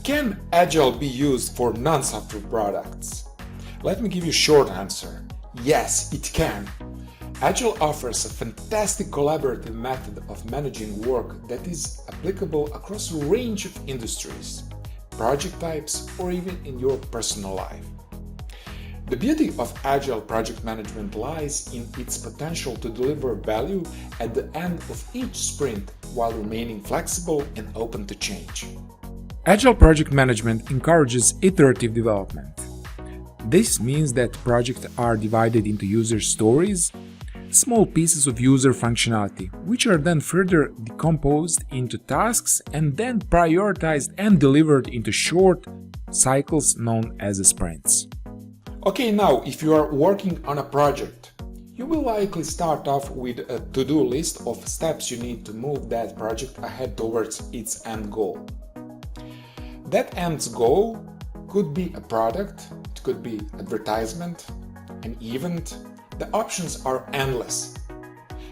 Can Agile be used for non-software products? Let me give you a short answer. Yes, it can. Agile offers a fantastic collaborative method of managing work that is applicable across a range of industries, project types, or even in your personal life. The beauty of Agile project management lies in its potential to deliver value at the end of each sprint while remaining flexible and open to change. Agile project management encourages iterative development. This means that projects are divided into user stories, small pieces of user functionality, which are then further decomposed into tasks and then prioritized and delivered into short cycles known as sprints. Okay, now if you are working on a project, you will likely start off with a to-do list of steps you need to move that project ahead towards its end goal. That end goal could be a product, it could be advertisement, an event. The options are endless.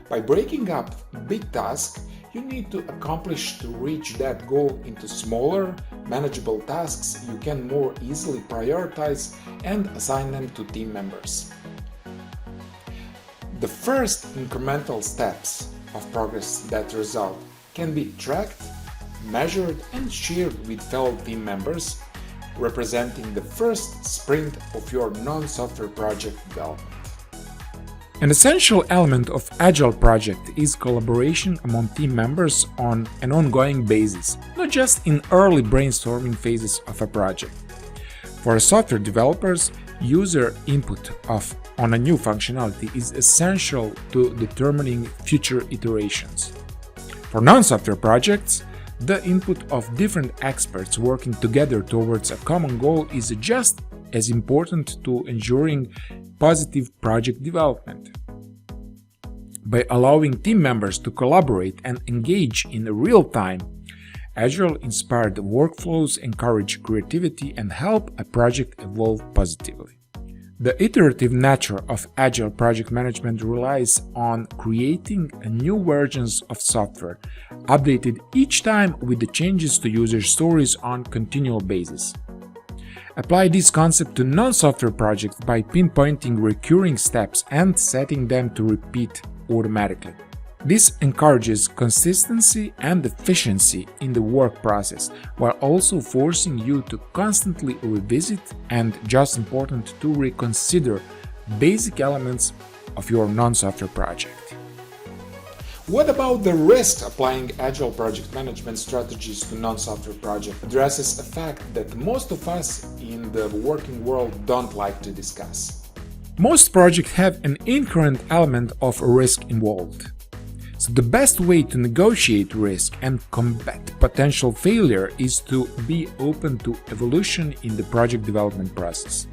By breaking up big tasks you need to accomplish to reach that goal into smaller, manageable tasks you can more easily prioritize and assign them to team members. The first incremental steps of progress that result can be tracked, measured, and shared with fellow team members, representing the first sprint of your non-software project development. An essential element of Agile project is collaboration among team members on an ongoing basis, not just in early brainstorming phases of a project. For software developers, user input on a new functionality is essential to determining future iterations. For non-software projects, the input of different experts working together towards a common goal is just as important to ensuring positive project development. By allowing team members to collaborate and engage in real time, Agile-inspired workflows encourage creativity and help a project evolve positively. The iterative nature of Agile project management relies on creating new versions of software, updated each time with the changes to user stories on a continual basis. Apply this concept to non-software projects by pinpointing recurring steps and setting them to repeat automatically. This encourages consistency and efficiency in the work process, while also forcing you to constantly revisit and, just important, to reconsider basic elements of your non-software project. What about the risk? Applying Agile project management strategies to non-software projects addresses a fact that most of us in the working world don't like to discuss. Most projects have an inherent element of risk involved. So the best way to negotiate risk and combat potential failure is to be open to evolution in the project development process.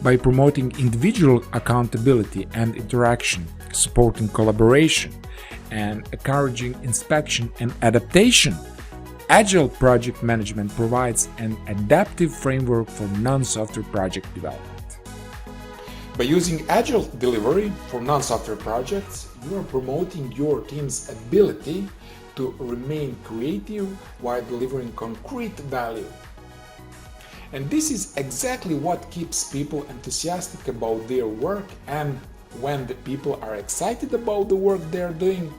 By promoting individual accountability and interaction, supporting collaboration, and encouraging inspection and adaptation, Agile project management provides an adaptive framework for non-software project development. By using Agile delivery for non-software projects, you are promoting your team's ability to remain creative while delivering concrete value. And this is exactly what keeps people enthusiastic about their work, and when the people are excited about the work they're doing,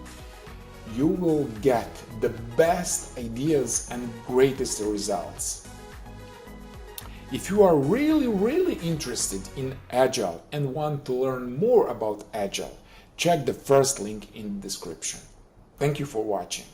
you will get the best ideas and greatest results. If you are really interested in Agile and want to learn more about Agile, check the first link in the description. Thank you for watching.